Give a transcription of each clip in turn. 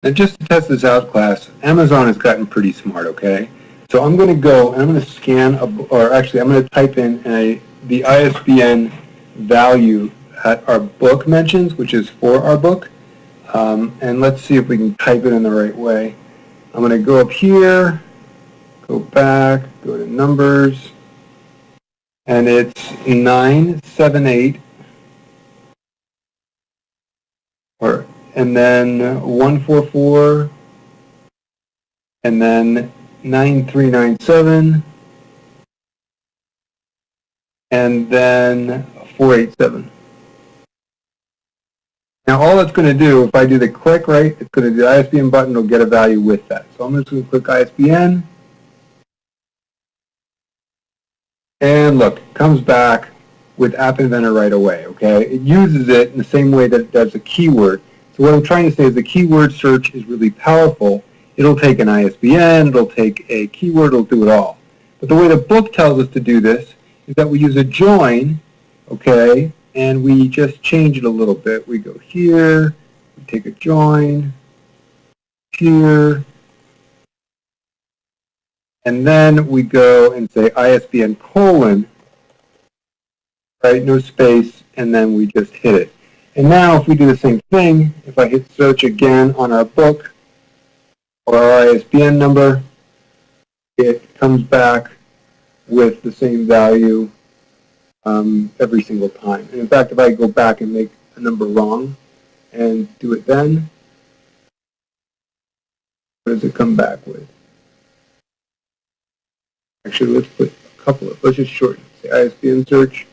Now just to test this out, class, Amazon has gotten pretty smart, okay? So I'm going to go and I'm going to scan, or actually I'm going to type in the ISBN value that our book mentions, which is for our book. And let's see if we can type it in the right way. I'm going to go up here, go back, go to numbers, and it's 978, and then 144, and then 9397, and then 487. Now all it's going to do, if I do the click right, it's going to do the ISBN button, it'll get a value with that. So I'm just going to click ISBN, and look, it comes back with App Inventor right away, okay? It uses it in the same way that it does a keyword. So what I'm trying to say is the keyword search is really powerful. It'll take an ISBN, it'll take a keyword, it'll do it all. But the way the book tells us to do this is that we use a join, okay, and we just change it a little bit. We go here, we take a join, here, and then we go and say ISBN colon, right, no space, and then we just hit it. And now if we do the same thing, if I hit search again on our book or our ISBN number, it comes back with the same value every single time. And in fact, if I go back and make a number wrong and do it then, what does it come back with? Actually, let's put a couple of, let's just shorten it. Say ISBN search.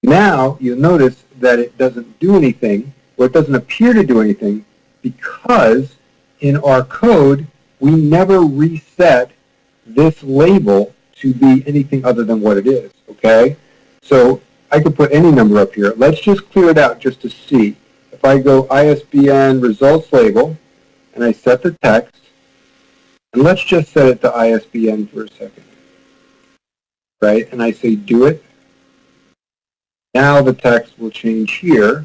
Now you'll notice that it doesn't do anything, or it doesn't appear to do anything, because in our code we never reset this label to be anything other than what it is, okay? So I could put any number up here. Let's just clear it out just to see. If I go ISBN results label, and I set the text, and let's just set it to ISBN for a second, right? And I say do it. Now the text will change here,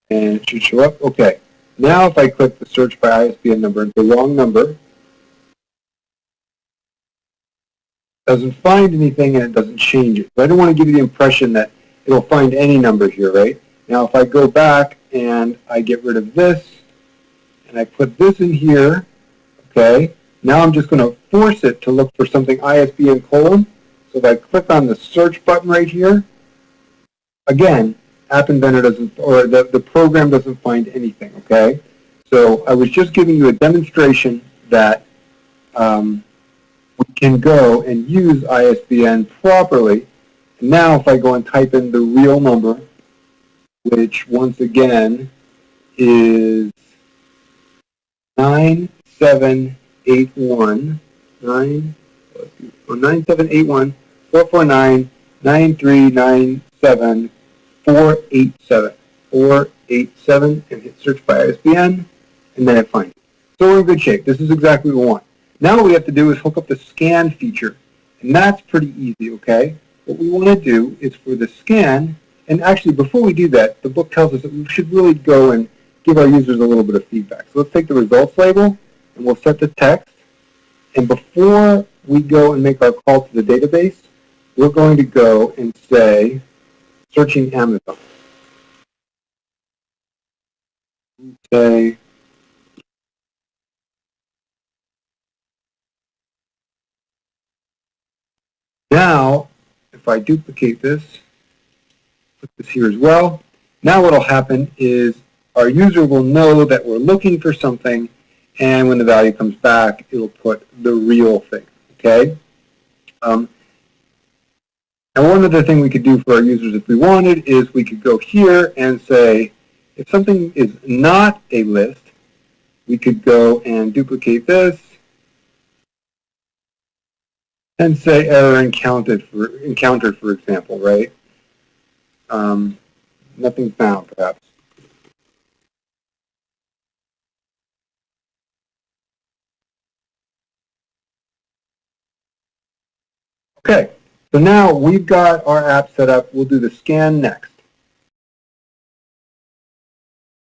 and it should show up. Okay. Now if I click the search by ISBN number, it's the wrong number. It doesn't find anything, and it doesn't change it. So I don't want to give you the impression that it'll find any number here, right? Now if I go back and I get rid of this, and I put this in here, okay, now I'm just going to force it to look for something ISBN colon. So if I click on the search button right here, again, App Inventor doesn't, or the program doesn't find anything, okay? So I was just giving you a demonstration that we can go and use ISBN properly. And now if I go and type in the real number, which once again is 9781, 9781 449 9397 487, and hit search by ISBN, and then it finds it. So we're in good shape. This is exactly what we want. Now what we have to do is hook up the scan feature, and that's pretty easy, okay? What we want to do is for the scan, and actually before we do that, the book tells us that we should really go and give our users a little bit of feedback. So let's take the results label, and we'll set the text, and before we go and make our call to the database, we're going to go and say, searching Amazon. Say, now, if I duplicate this, put this here as well, now what will happen is our user will know that we're looking for something, and when the value comes back, it'll put the real thing, okay? Now one other thing we could do for our users if we wanted is we could go here and say, if something is not a list, we could go and duplicate this and say error encountered, for example, right? Nothing found, perhaps. Okay, so now we've got our app set up. We'll do the scan next.